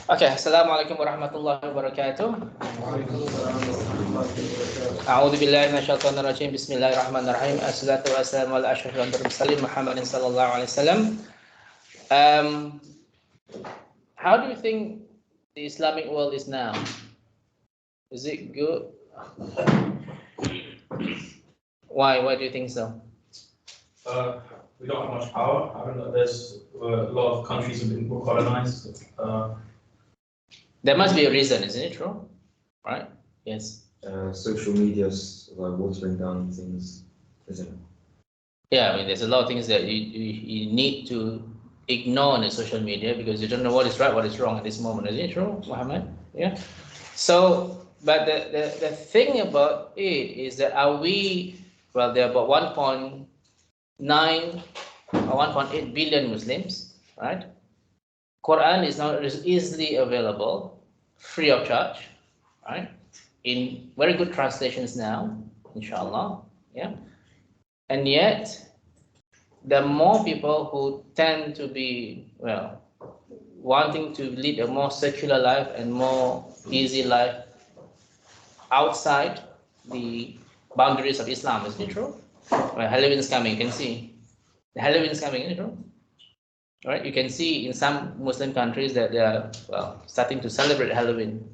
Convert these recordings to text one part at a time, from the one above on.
Okay, Assalamualaikum warahmatullahi wabarakatuh. A'udzu billahi minasyaitonir rajim. Bismillahirrahmanirrahim. Assalatu wassalamu ala asyrofil mursalin Muhammadin sallallahu alaihi wasallam. How do you think the Islamic world is now? Is it good? Why do you think so? We don't have much power. I don't know. There's a lot of countries have been colonized. There must be a reason, isn't it true? Right? Yes. Social media's like watering down things, isn't it? Yeah, I mean, there's a lot of things that you need to ignore on the social media because you don't know what is right, what is wrong at this moment. Isn't it true, Muhammad? Yeah. So, but the thing about it is that there are about 1.9 or 1.8 billion Muslims, right? Quran is now easily available, free of charge, right? In very good translations now, inshallah, yeah. And yet, the more people who tend to be, wanting to lead a more secular life and more easy life outside the boundaries of Islam, isn't it true? Well, Halloween is coming, you can see. The Halloween is coming, isn't it true? Right? You can see in some Muslim countries that they are starting to celebrate Halloween.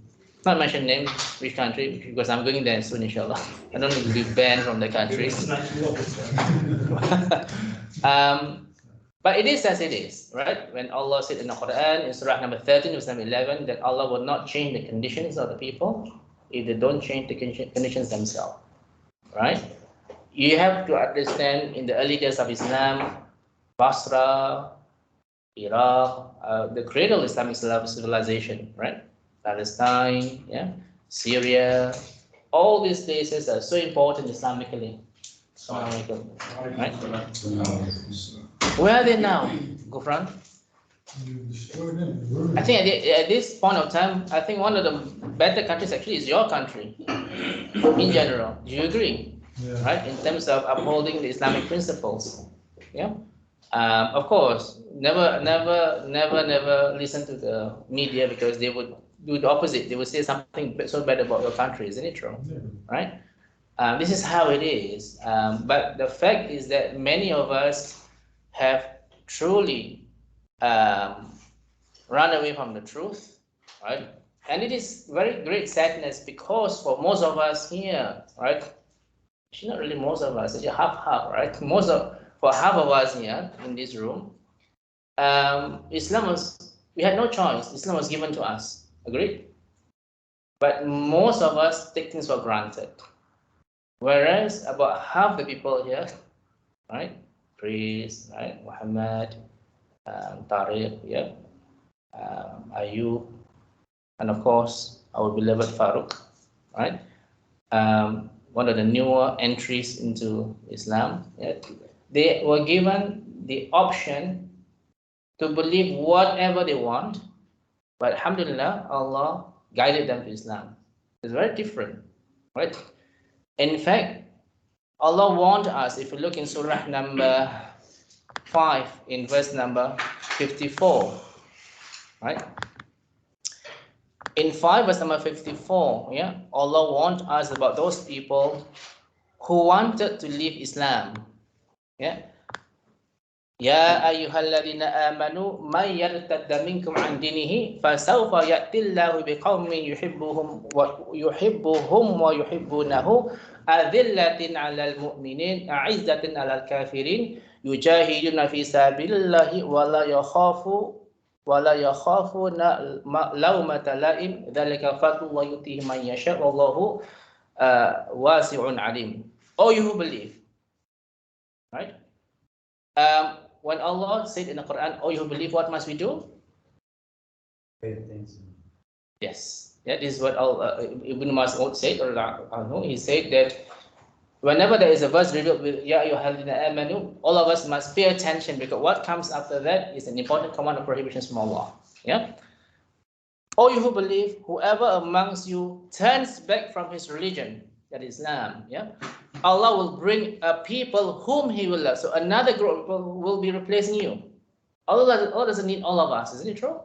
Not mention name, which country, because I'm going there soon, inshallah. I don't need to be banned from the country. But it is as it is, right? When Allah said in the Quran, in Surah number 13, verse number 11, that Allah will not change the conditions of the people if they don't change the conditions themselves, right? You have to understand in the early days of Islam, Basra, Iraq, the cradle of Islamic civilization, right? Palestine, yeah, Syria, all these places are so important Islamically. Right? Where are they now, Gufran? I think at this point of time, I think one of the better countries actually is your country, in general. Do you agree? Yeah. Right? In terms of upholding the Islamic principles, yeah. Of course, never listen to the media because they would do the opposite. They would say something so bad about your country, isn't it true? Yeah. Right? This is how it is. But the fact is that many of us have truly run away from the truth, right? And it is very great sadness because for most of us here, right? Actually, not really most of us, actually half, right? For half of us here in this room, we had no choice. Islam was given to us. Agreed? But most of us take things for granted. Whereas about half the people here, right? Chris, right? Muhammad, Tariq, yeah, Ayub, and of course our beloved Farooq, right? One of the newer entries into Islam. Yeah, they were given the option to believe whatever they want, but alhamdulillah, Allah guided them to Islam. It's very different, right? In fact, Allah warned us, if you look in Surah number 5, in verse number 54, right? In 5 verse number 54, yeah, Allah warned us about those people who wanted to leave Islam. Yeah. Ya ayyuhalladzina amanu may yartadda minkum an dinihi fasawfa ya'tillahu biqaumin yuhibbuhum wa yuhibbunahu adillatin 'alal mu'minin a'izzatin 'alal kafirin yujahiduna fi sabilillahi wa la yakhafuna lawmata la'im dzalika fadlullah yutihi man yasha wallahu wasi'un 'alim. Oh, you who believe, right? When Allah said in the Quran, "Oh, you believe, what must we do?" Pay attention. Yes, that is what Ibn Mas'ud said. He said that whenever there is a verse revealed with "Ya ayyuhalladzina amanu," all of us must pay attention because what comes after that is an important command of prohibitions from Allah. Yeah. Oh, you who believe, whoever amongst you turns back from his religion, that is Islam, yeah, Allah will bring a people whom He will love. So another group of people will be replacing you. Allah doesn't need all of us, isn't it true?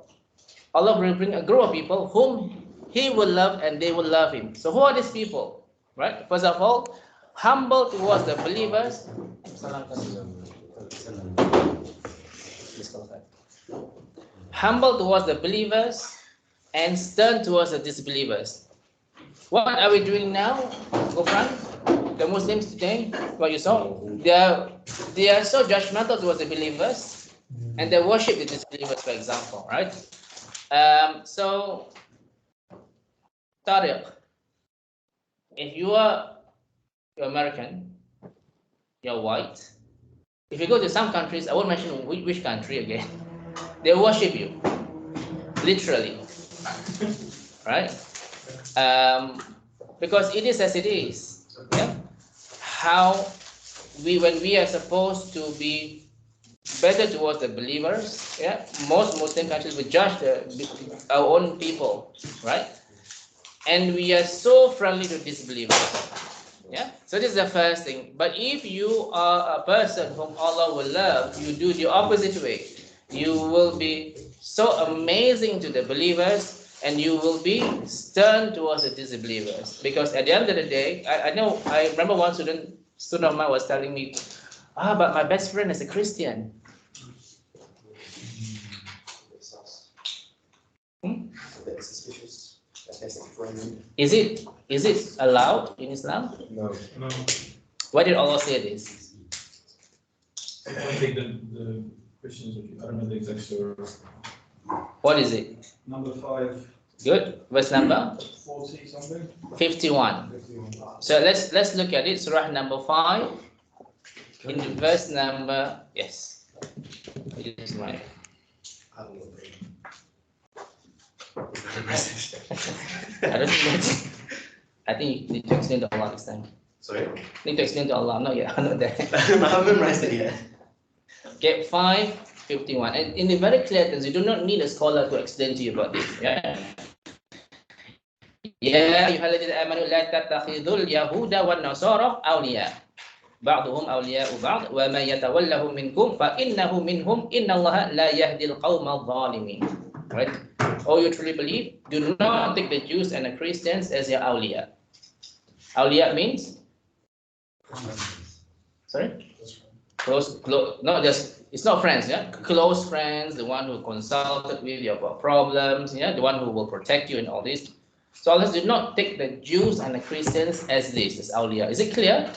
Allah will bring a group of people whom He will love and they will love Him. So who are these people? Right? First of all, humble towards the believers. Humble towards the believers and stern towards the disbelievers. What are we doing now, Gofran? The Muslims today, what you saw, they are so judgmental towards the believers and they worship the disbelievers, for example, right? So, Tariq, if you're American, you're white. If you go to some countries, I won't mention which country again, they worship you, literally, right? Because it is as it is. Yeah? How when we are supposed to be better towards the believers, yeah, most Muslim countries will judge our own people, right? And we are so friendly to disbelievers. Yeah. So this is the first thing. But if you are a person whom Allah will love, you do the opposite way. You will be so amazing to the believers and you will be stern towards the disbelievers. Because at the end of the day, I remember one student of mine was telling me, but my best friend is a Christian. That's suspicious. That's a friend. Is it allowed in Islam? No. No, Why did Allah say this? I don't think the Christians, I don't know the exact story. What is it? Number 5, Good. Verse number 40 something. 51. 51. So let's look at it. Surah number 5. In the verse number, yes. It is right. I don't know. I don't think I think you need to explain to Allah this time. Sorry? Need to explain to Allah. I'm not yet. I'm not there. I haven't memorized it yet. Okay, 5:51. And in the very clear terms, you do not need a scholar to explain to you about this. Yeah. يا أيها الذين آمنوا لا تتخذوا اليهود والنصارى أولياء بعضهم أولياء بعض ومن يتولهم منكم فإنه منهم إن الله لا يهدي القوم الظالمين. Right? Or you truly believe, do not take the Jews and the Christians as your awliya. Awliya means? Sorry? Close, not just, it's not friends, yeah? Close friends, the one who consulted with you about problems, yeah? The one who will protect you and all this. So let's do not take the Jews and the Christians as this, as awliya. Is it clear?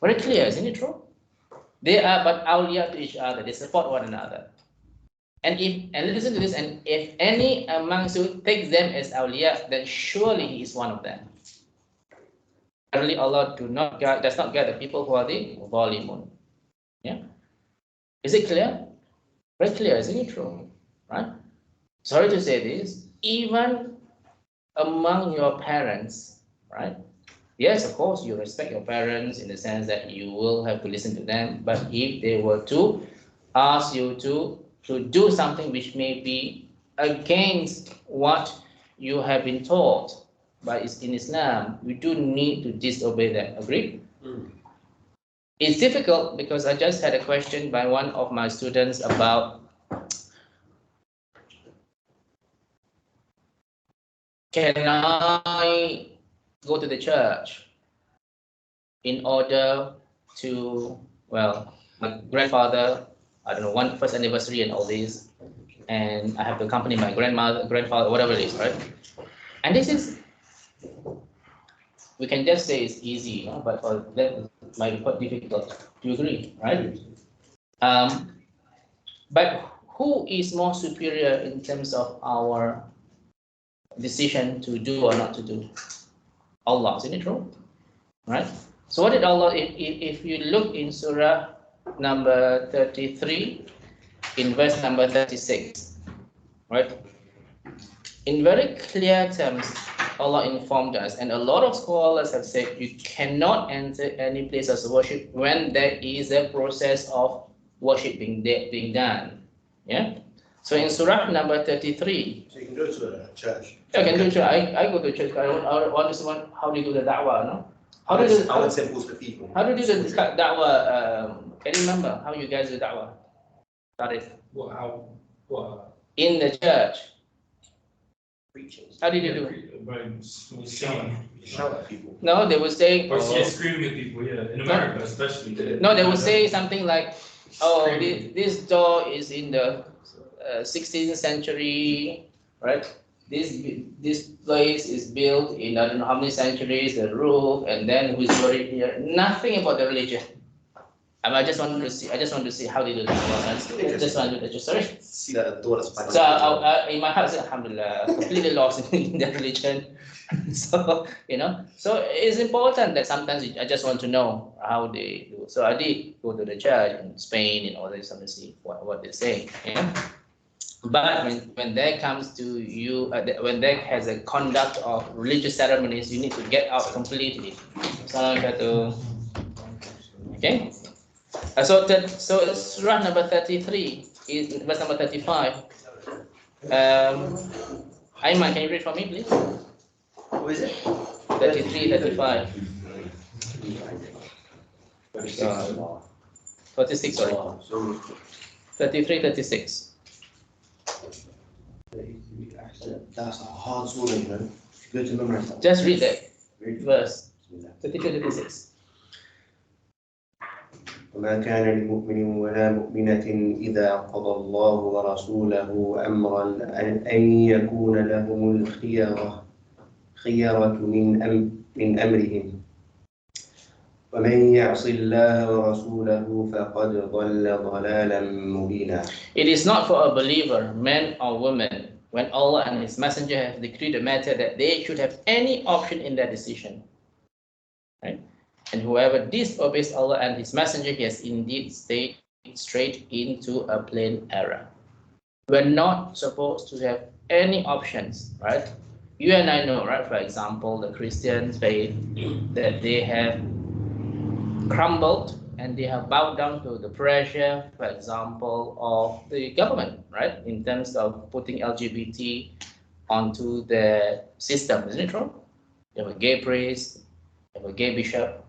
Very clear, isn't it true? They are but awliya to each other, they support one another. And listen to this, and if any amongst you takes them as awliya, then surely he is one of them. Certainly Allah does not guide the people who are the zalimun. Yeah? Is it clear? Very clear, isn't it true? Right? Sorry to say this, even among your parents, right? Yes, of course, you respect your parents in the sense that you will have to listen to them, but if they were to ask you to do something which may be against what you have been taught by in Islam, we do need to disobey them. Agree? It's difficult because I just had a question by one of my students about can I go to the church in order to, well, my grandfather, I don't know, first anniversary and all this, and I have to accompany my grandfather, whatever it is, right? And this is, we can just say it's easy, but for them it might be quite difficult. Do you agree, right? But who is more superior in terms of our decision to do or not to do? Allah, isn't it true? Right? So what did Allah, if you look in Surah number 33, in verse number 36, right? In very clear terms, Allah informed us, and a lot of scholars have said you cannot enter any place of worship when there is a process of worship being done. Yeah? So in Surah number 33, So you can go to a church. I can do church. I go to church. I understand how do you do the da'wah, no? How do you do, I went temples for people. how do you do the da'wah? Can you remember how you guys do da'wah? Tarif. What, how, what, In the church, Preaching. How did you do it? By singing. Shout at people. No, they would say, Or screaming at people, yeah, in America especially. no, they would say something like, oh, this door is in the 16th century, right? This place is built in I don't know how many centuries, the roof, and then who's buried here. Nothing about the religion. I just want to see how they do that. I just want to do that. Sorry. See that the door that's So in my heart, I said, Alhamdulillah, completely lost in that religion. So so it's important that sometimes I just want to know how they do. So I did go to the church in Spain in order to see what they say. But when there comes to you, when there has a conduct of religious ceremonies, you need to get out completely. Okay. So Surah number 33 is verse number 35. Ayman, can you read for me, please? What is it? 33, 35. 36, sorry. 33, 36. That's a hard surah, you know. It's good to memorize that. Just read that verse. 32, 36. وما كان لمؤمن ولا مؤمنة إذا قضى الله ورسوله أمرا أن يكون لهم الخيرة من أمرهم ومن يعص الله ورسوله فقد ضل ضلالا مبينا. It is not for a believer, man or woman, when Allah and His Messenger have decreed a matter that they should have any option in their decision. Right? And whoever disobeys Allah and His Messenger, he has indeed stayed straight into a plain error. We're not supposed to have any options, right? You and I know, right? For example, the Christian faith, that they have crumbled and they have bowed down to the pressure, for example, of the government, right? In terms of putting LGBT onto the system, isn't it true? You have a gay priest, you have a gay bishop,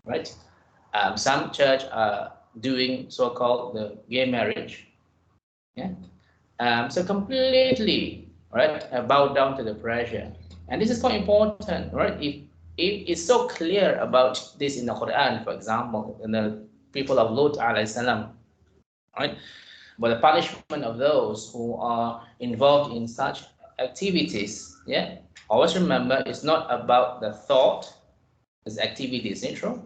right? Some church are doing so-called the gay marriage. Yeah. So completely, right, bow down to the pressure. And this is quite important, right? If it's so clear about this in the Quran, for example, in the people of Lut alayhi salam, right? But the punishment of those who are involved in such activities, yeah. Always remember, it's not about the thought, it's activities, isn't it true?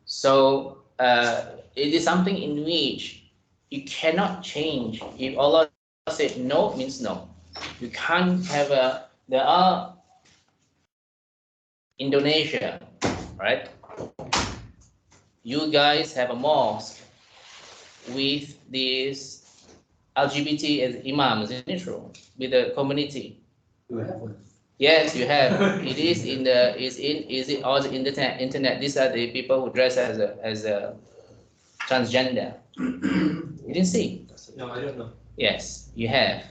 So it is something in which you cannot change. If Allah said no, it means no. You can't have there are Indonesia, right? You guys have a mosque with these LGBT as imams, isn't it true? With the community. You have one. Yes, you have. It is in the is it on the internet. These are the people who dress as a transgender. You didn't see? No, I don't know. Yes, you have.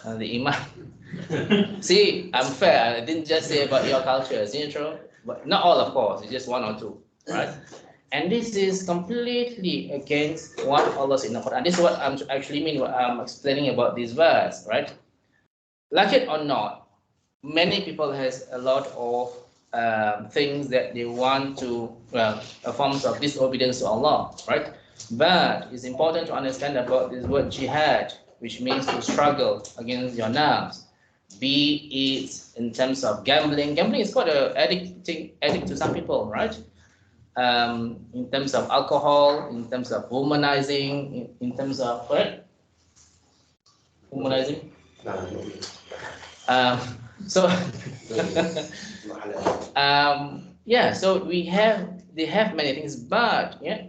The imam. See, I'm fair. I didn't just say about your culture, isn't it true? But not all, of course. It's just one or two, right? And this is completely against what Allah said in the Quran. This is what I'm actually mean. What I'm explaining about this verse, right? Like it or not, many people has a lot of things that they want to, forms of disobedience to Allah, right? But it's important to understand about this word jihad, which means to struggle against your nafs, be it in terms of gambling. Gambling is quite an addict to some people, right? In terms of alcohol, in terms of womanizing, in terms of what? Womanizing. So yeah, so they have many things, but yeah,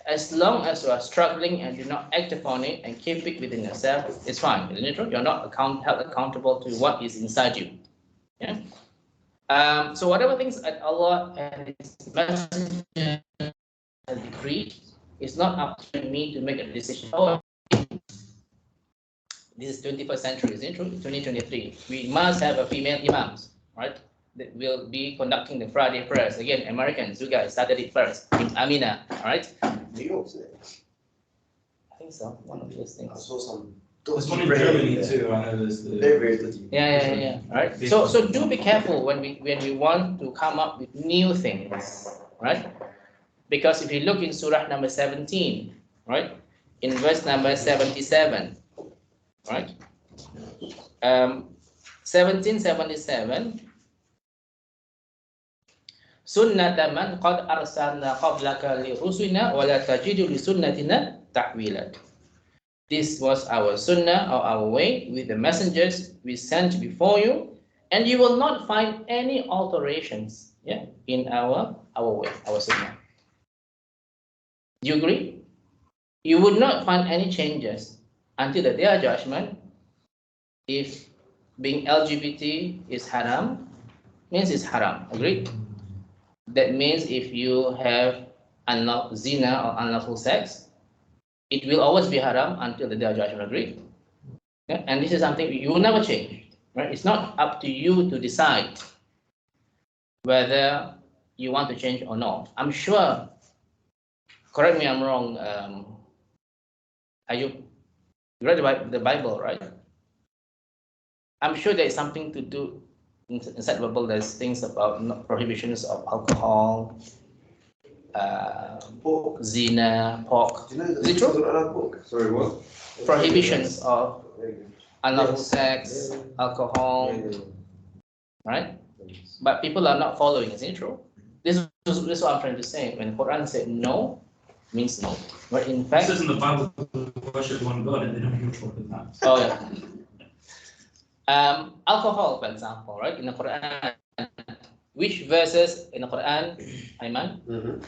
as long as you are struggling and do not act upon it and keep it within yourself, it's fine, isn't it true? You're not held accountable to what is inside you. Yeah. So whatever things that Allah and His Messenger has decreed, it's not up to me to make a decision. Oh, this is 21st century, isn't it true? 2023. We must have a female imams, right? That will be conducting the Friday prayers. Again, Americans, you guys started it first in Amina, all right? New York, isn't it? I think so. One of those I things. saw some There's one in Germany too, I know there's the. Very dirty. Yeah. Right. So do be careful when we want to come up with new things, right? Because if you look in Surah number 17, right, in verse number 77, right, 1777. Sunnata man qad arsalna qablaka li rusulina wa la tajidu li sunnatina ta'wila. This was our sunnah or our way with the messengers we sent before you, and you will not find any alterations, yeah, in our way, our sunnah. Do you agree? You would not find any changes until the day of judgment. If being LGBT is haram, means it's haram. Agreed? That means if you have zina or unlawful sex, it will always be haram until the day of judgment. Agreed? Yeah? And this is something you will never change. Right? It's not up to you to decide whether you want to change or not. I'm sure. Correct me, I'm wrong. Ayub, you read the Bible, right? I'm sure there is something to do inside the Bible. There's things about prohibitions of alcohol, Pork. zina, pork. Do you know that Is it true? pork? Sorry, what? Prohibitions of unlawful Yes. sex, alcohol, right? But people are not following. Is it true? This is what I'm trying to say. When Quran said no, means no. But in It fact, says in the Bible to worship one God and they don't even talk with that. oh yeah. Alcohol, for example, right? In the Quran, which verses in the Quran, Ayman,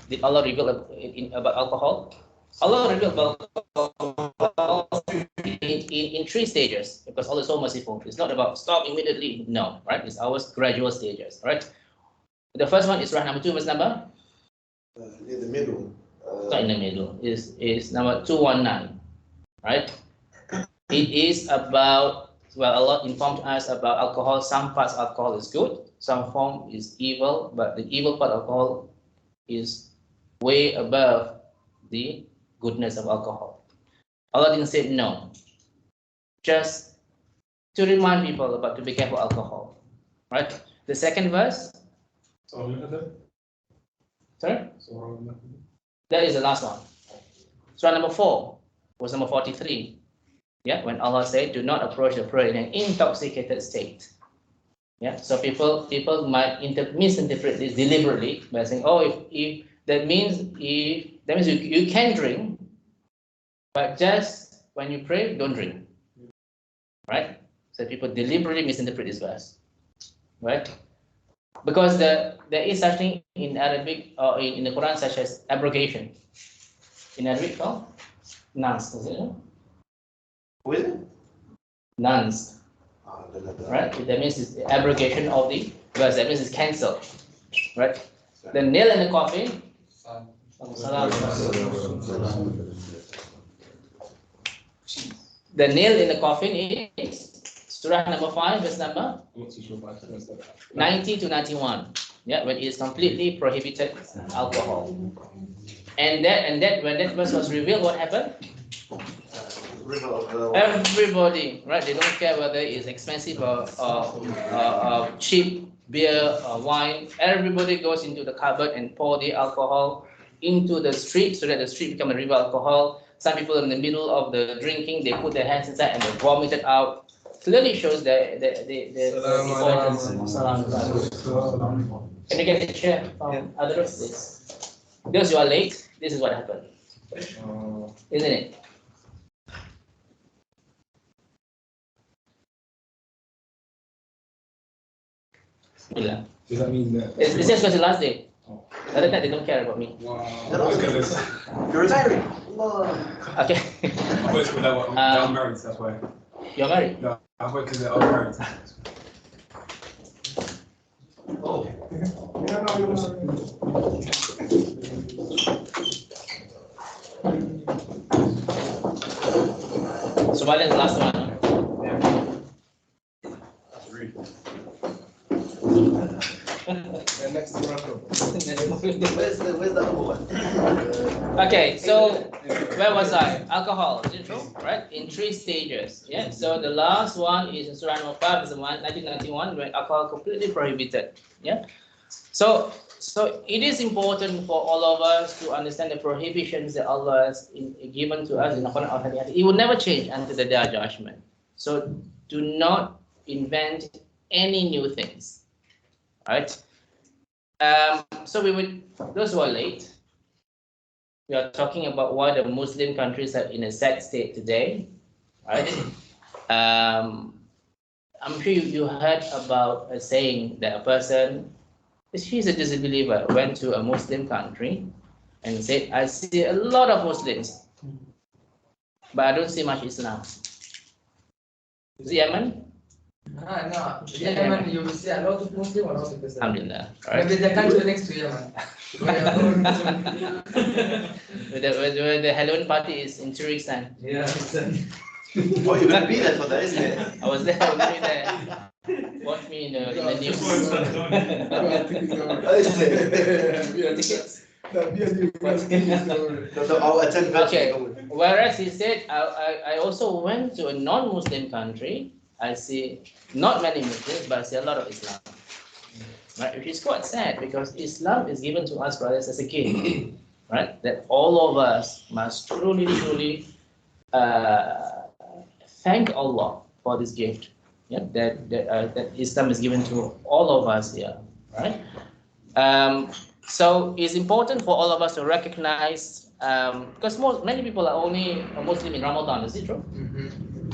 did Allah reveal about alcohol? Allah revealed about alcohol in three stages, because Allah is so merciful. It's not about stop immediately, no, right? It's always gradual stages, right? The first one is Surah number 2, verse number? In the middle. Not in the middle, is number 219, right? It is about, well, Allah informed us about alcohol. Some parts of alcohol is good, some form is evil, but the evil part of alcohol is way above the goodness of alcohol. Allah didn't say no, just to remind people about to be careful of alcohol, right? The second verse, sorry? That is the last one. Surah number 4 was number 43. Yeah, when Allah said, "Do not approach the prayer in an intoxicated state." Yeah, so people might misinterpret this deliberately by saying, "Oh, if that means you can drink, but just when you pray, don't drink." Right? So people deliberately misinterpret this verse, right? Because there is such thing in Arabic or in the Quran, such as abrogation. In Arabic, called nas, is it? Who is it? Nuns, right? That means it's the abrogation of the verse. That means it's cancelled, right? The nail in the coffin. The nail in the coffin is Surah number 5, verse number 90 to 91. Yeah, when it is completely prohibited alcohol. And that when that verse was revealed, what happened? Everybody, right? They don't care whether it's expensive or cheap beer or wine. Everybody goes into the cupboard and pour the alcohol into the street so that the street become a river alcohol. Some people in the middle of the drinking, they put their hands inside and they vomit it out. Clearly shows the importance. Can you get a chair from others, please? Those who are late, this is what happened, isn't it? Yeah. Does that mean that? It's just because the last day. Other than that, they don't care about me. Wow. You're retiring. Okay. I work with that one. I'm married, that's why. You're married? No, I work with that. I'm married. Oh. So what is the last one? Next to Morocco. Where's the other one? Okay, so where was I? Alcohol, is it true? Right? In 3 stages. Yeah. So the last one is in Surah Al-Baqarah, is the one 1991, where alcohol completely prohibited. Yeah. So it is important for all of us to understand the prohibitions that Allah has given to us in the Quran or Hadith. It will never change until the day of judgment. So do not invent any new things. Right? So those who are late, we are talking about why the Muslim countries are in a sad state today, right? I'm sure you heard about a saying that a person, she's a disbeliever, went to a Muslim country and said, I see a lot of Muslims, but I don't see much Islam. Is it Yemen? No, Yemen, you will see a lot of Muslim or not Muslim. Alhamdulillah. Right? Maybe the country next to Yemen. Where the Halloween party is in 2 weeks' time. Yeah, exactly. Oh, you're gonna be there for that, isn't it? I was there. Watch me in the news. Tickets. I'll attend that. Okay. Whereas he said, I also went to a non-Muslim country. I see not many Muslims, but I see a lot of Islam. Right? Which is quite sad because Islam is given to us, brothers, as a gift. Right? That all of us must truly thank Allah for this gift. Yeah? That Islam is given to all of us here. Right? So it's important for all of us to recognize, because many people are only a Muslim in Ramadan, is it true?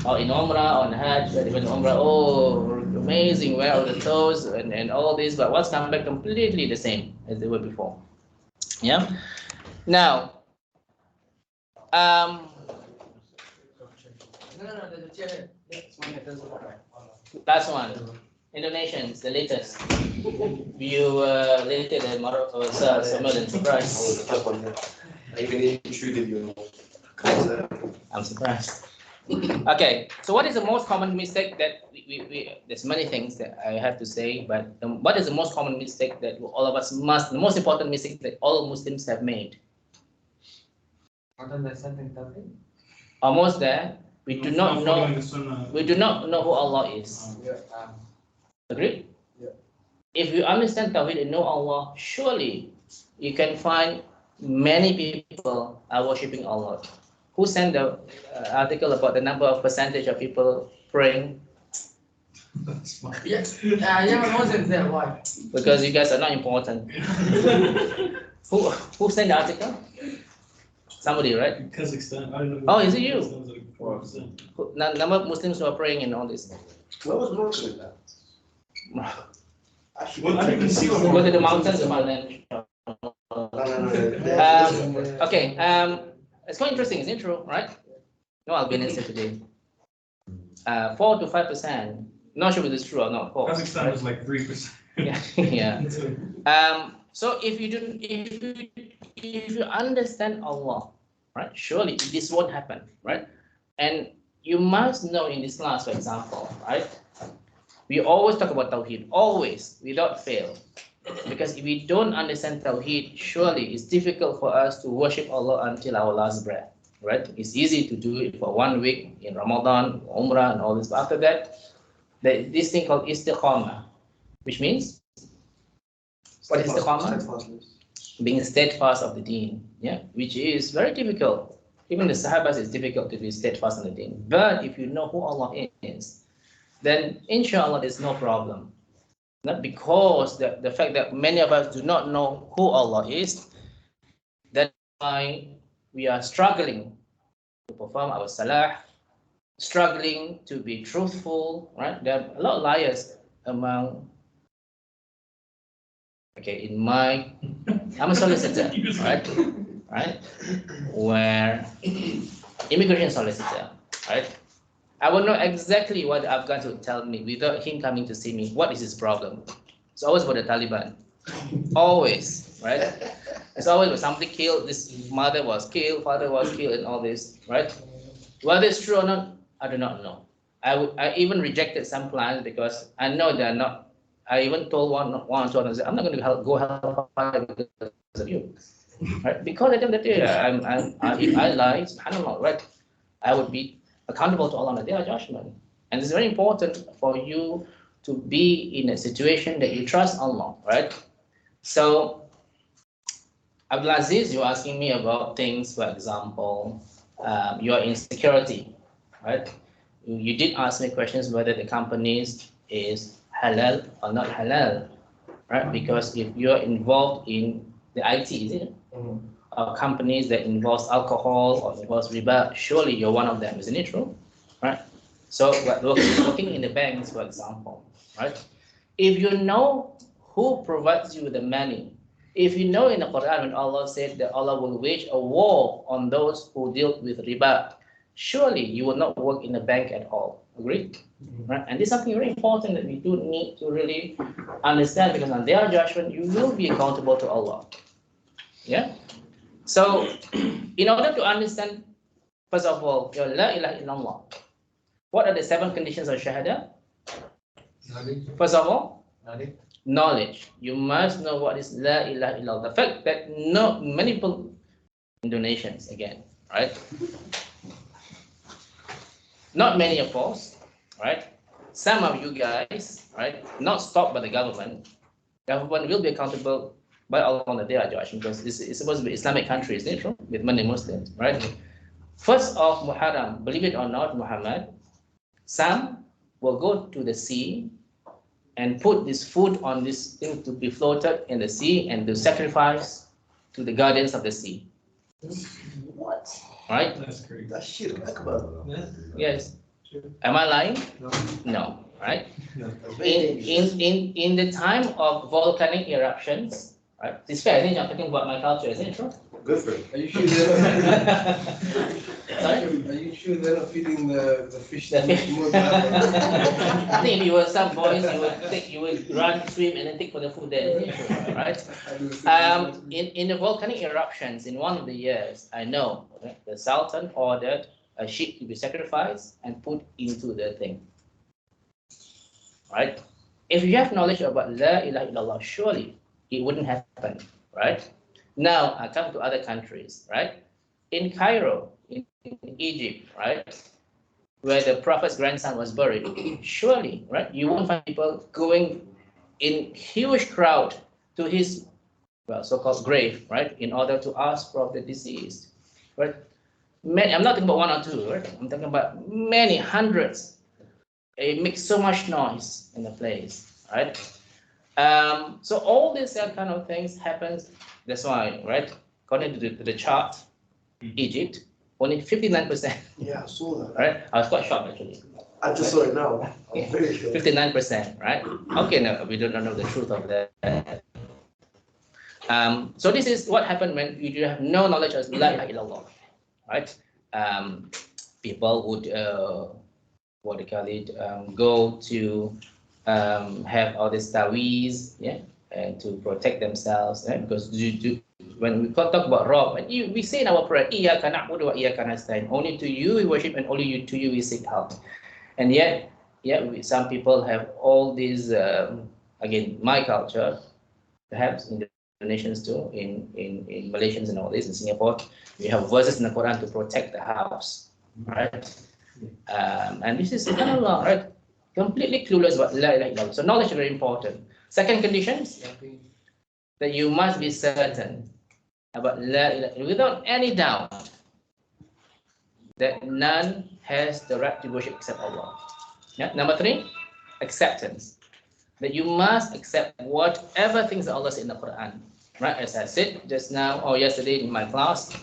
Or in Umrah, or in Hajj, when they went to Umrah, oh, amazing, where are the toes, and all this, but what's come back completely the same as they were before. Yeah? Now, No, there's a chair. last one, Indonesians, the latest. You later than Morocco, Somalian, surprise. I even intruded you. I'm surprised. Okay, so what is the most common mistake that there's many things that I have to say, but what is the most common mistake that all of us the most important mistake that all Muslims have made? Almost there. We do not know who Allah is. Agree? Yeah. If you understand Tawhid and know Allah, surely you can find many people are worshipping Allah. Who sent the article about the number of percentage of people praying? Yes. Yemen Muslims there. Why? Because you guys are not important. Who sent the article? Somebody, right? Kazakhstan, I don't know. Oh, is it you? Kazakhstan's like 4%. Number of Muslims who are praying and all this. Where was Morocco with that? Well, I didn't even see what Go to the mountains of Ireland. Okay. It's quite interesting, isn't it true, right? No Albanians here today. 4 to 5%. Not sure if it's true or not. Kazakhstan was like 3%. Yeah. Yeah. So if you understand Allah, right? Surely this won't happen, right? And you must know in this class, for example, right? We always talk about Tawheed, always, without fail. Because if we don't understand Tawheed, surely it's difficult for us to worship Allah until our last breath, right? It's easy to do it for 1 week in Ramadan, Umrah, and all this. But after that, this thing called istiqamah, which means, what is istiqamah? Being steadfast of the deen, yeah, which is very difficult. Even the Sahabas, it's difficult to be steadfast on the deen. But if you know who Allah is, then inshallah there's no problem. Not because the fact that many of us do not know who Allah is, that's why we are struggling to perform our salah, struggling to be truthful, right? There are a lot of liars among, okay, I'm a solicitor, right? Right? Where immigration solicitor, right? I will know exactly what the Afghans will tell me without him coming to see me. What is his problem? It's always about the Taliban. Always, right? It's always about somebody killed, this mother was killed, father was killed, and all this, right? Whether it's true or not, I do not know. I even rejected some clients because I know they're not I even told one or two others, I'm not going to go hellfire because of you, right? Because at the end of the day, if I lie, subhanallah, right? I would be accountable to Allah on the day of judgment. And it's very important for you to be in a situation that you trust Allah, right? So, Abdulaziz, you're asking me about things, for example, your insecurity, right? You did ask me questions whether the companies is halal or not halal, right? Because if you're involved in the IT, is it? Companies that involves alcohol or involves riba, surely you're one of them, isn't it true? Right? So working in the banks, for example, right? If you know who provides you the money, if you know in the Quran when Allah said that Allah will wage a war on those who deal with riba, surely you will not work in a bank at all. Agreed? Right? And this is something very important that we do need to really understand, because on their judgment, you will be accountable to Allah. Yeah? So, in order to understand, first of all, your La ilaha illallah, what are the 7 conditions of Shahada? First of all, knowledge. You must know what is La ilaha illallah. The fact that many people, Indonesians again, right? Not many of us, right? Some of you guys, right? Not stopped by the government. Government will be accountable by Allah on the day of judgment, because it's supposed to be Islamic country, isn't it true? With many Muslims, right? First of Muharram, believe it or not, Muhammad, some will go to the sea and put this food on this thing to be floated in the sea and to sacrifice to the guardians of the sea. What? Right? That's crazy. That's shirk akbar. Yes. Am I lying? No. Right? That's very dangerous. In the time of volcanic eruptions, right? This fair, I think I'm talking about my culture, isn't it true? Good for it. Are you sure they're Sorry? Are you sure they're not feeding the fish The that fish. make more than I think if you were some boys, you would run, swim, and then take for the food there, isn't it true? Right? In the volcanic eruptions in one of the years, I know the Sultan ordered a sheep to be sacrificed and put into the thing. Right? If you have knowledge about La ilaha illallah, surely it wouldn't happen. Right? Now I come to other countries. Right? In Cairo, in Egypt, right, where the Prophet's grandson was buried, surely, right, you won't find people going in huge crowd to his, well, so-called grave, right, in order to ask for the deceased, right? I'm not talking about 1 or 2, right? I'm talking about many hundreds. It makes so much noise in the place, right? So all these kind of things happens. That's why, right? According to the chart, Egypt, only 59%, Yeah, I saw that. right? I was quite shocked actually. I just saw it now. I'm very sure. 59%, right? Okay, no, we don't know the truth of that. So this is what happened when you have no knowledge of La ilaha illallah, right? People would, what they call it, go to have all these taweez, yeah, and to protect themselves, right? Because when we talk about Rob, we say in our prayer, Iyyaka na'budu wa iyyaka nasta'in. Only to you we worship and only to you we seek help. And yet, some people have all these, again, my culture, perhaps in the nations too, in Malaysians and all this, in Singapore, we have verses in the Quran to protect the house, right? And this is subhanAllah, right? Completely clueless about La ilaha illallah. So knowledge is very important. Second condition, that you must be certain about La ilaha without any doubt that none has the right to worship except Allah. Yeah. Number 3, acceptance. That you must accept whatever things that Allah said in the Quran. Right? As I said just now or yesterday in my class,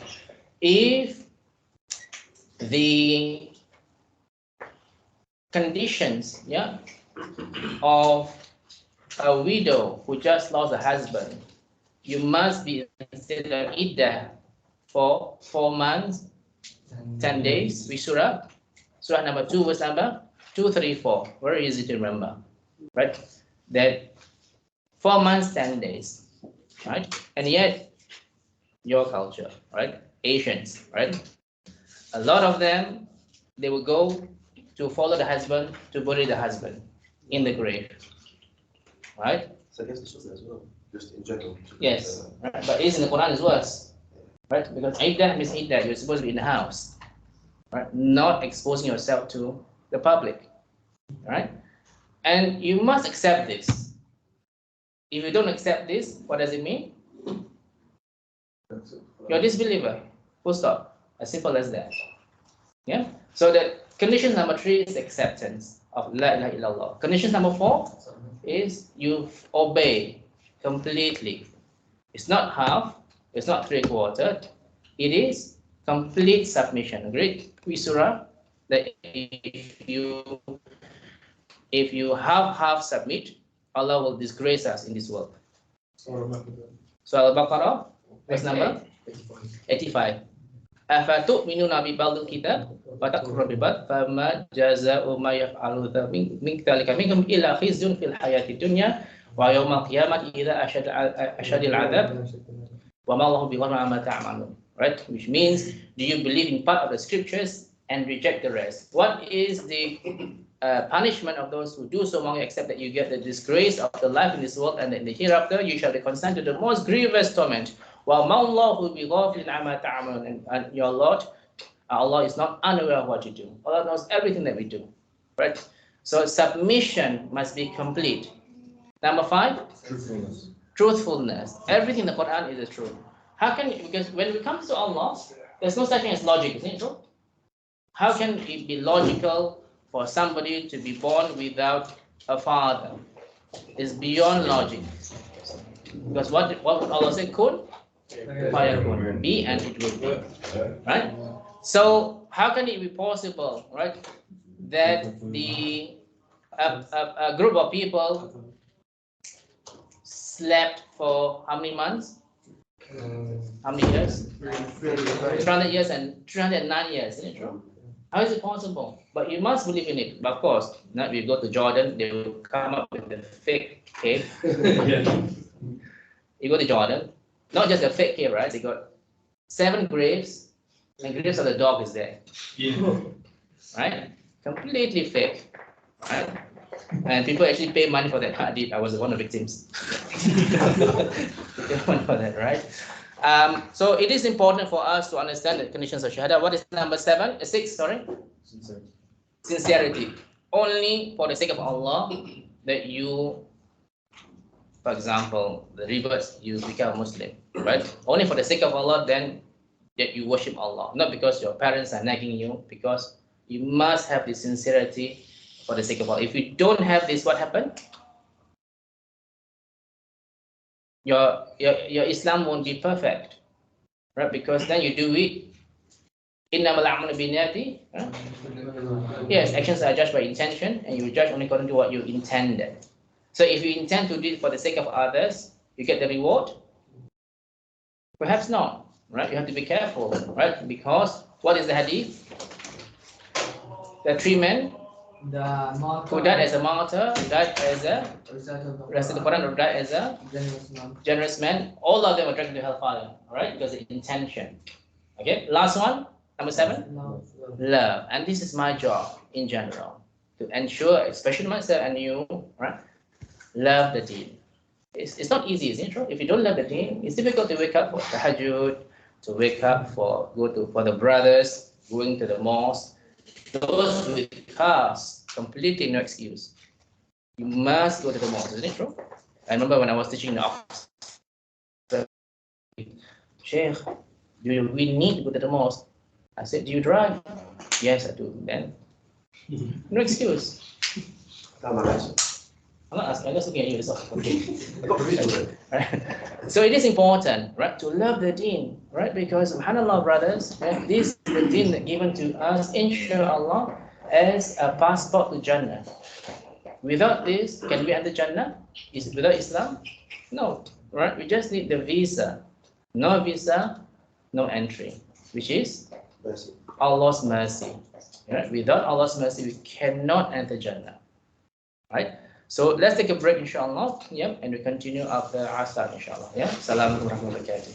if the conditions, yeah, of a widow who just lost a husband, you must be considered iddah for 4 months, 10 days. Which surah? Surah number 2, verse number 2, 3, 4. Very easy to remember, right? That 4 months, 10 days, right? And yet, your culture, right? Asians, right? A lot of them, they will go to follow the husband, to bury the husband in the grave. right? So I guess the Sunnah as well, just in general. Yes, right? But it is in the Quran is worse, right? Because iddah means iddah, you're supposed to be in the house, right? Not exposing yourself to the public, right? And you must accept this. If you don't accept this, what does it mean? You're a disbeliever. Full stop. As simple as that. Yeah. So the condition number 3 is acceptance of La ilaha illallah. Condition number 4 is you obey completely. It's not half, it's not 3/4, it is complete submission. Agreed? We surah that if you half submit, Allah will disgrace us in this world. So Al-Baqarah, verse number 85. Afatu'minuna bi ba'dil kitab wa takfuruna bi ba'd fama jazaa'u ma yaf'alu min dzalika minkum illa khizyun fil hayati dunya wa yawmal qiyamati idza ashadil 'adzab wa ma Allahu bighafilin 'amma ta'malun. Right? Which means, do you believe in part of the scriptures and reject the rest? What is the punishment of those who do so long, except that you get the disgrace of the life in this world, and in the hereafter you shall be consigned to the most grievous torment. While and your Lord, Allah is not unaware of what you do. Allah knows everything that we do, right? So submission must be complete. Number 5, Truthfulness. truthfulness. Everything in the Quran is the truth. How can you, because when it comes to Allah, there's no such thing as logic, isn't it true? How can it be logical for somebody to be born without a father? It's beyond logic. Because what would Allah say? Kun fayakun. Be and it will be. Right? So how can it be possible, right, that a group of people slept for how many months? How many years? 300 years and 309 years, isn't it true? How is it possible? But you must believe in it. But of course, now if you go to Jordan, they will come up with a fake cave. You go to Jordan, not just a fake cave, right? They got 7 graves, and graves of the dog is there. Yeah. Right? Completely fake. Right? And people actually pay money for that hadith. I was one of the victims. They want for that, right? So it is important for us to understand the conditions of shahada. What is number 6? Sorry. Sincerity. Only for the sake of Allah that you, for example, the reverse, you become a Muslim, right? Only for the sake of Allah, then that you worship Allah, not because your parents are nagging you. Because you must have the sincerity for the sake of Allah. If you don't have this, what happened? Your Islam won't be perfect, right? Because then you do it. Innamal a'malu binniyati. Yes, actions are judged by intention, and you judge only according to what you intended. So if you intend to do it for the sake of others, you get the reward. Perhaps not, right? You have to be careful, right? Because what is the hadith? The 3 men who died as a martyr, died as a rest of the Quran, or died as a generous man. All of them were dragged into hellfire, all right? Because of intention. Okay, last one, number 7, love. And this is my job in general, to ensure, especially myself and you, right? Love the deen. It's not easy, isn't it true? If you don't love the deen, it's difficult to wake up for tahajjud, to wake up for the brothers, going to the mosque. Those with cars, completely no excuse. You must go to the mosque, isn't it true? I remember when I was teaching in the office, Sheikh, we need to go to the mosque. I said, do you drive? Yes, I do. Then, no excuse. I'm not asking, I'm just looking at you. Right? So it is important, right, to love the deen, right? Because subhanAllah, brothers, right, this is the deen that given to us, inshallah, as a passport to Jannah. Without this, can we enter Jannah? Is it without Islam? No, right? We just need the visa. No visa, no entry, which is Allah's mercy. Right? Without Allah's mercy, we cannot enter Jannah. Right? So let's take a break, inshallah. Yep, and we continue after Asr, inshallah. Yeah. Assalamualaikum warahmatullahi wabarakatuh.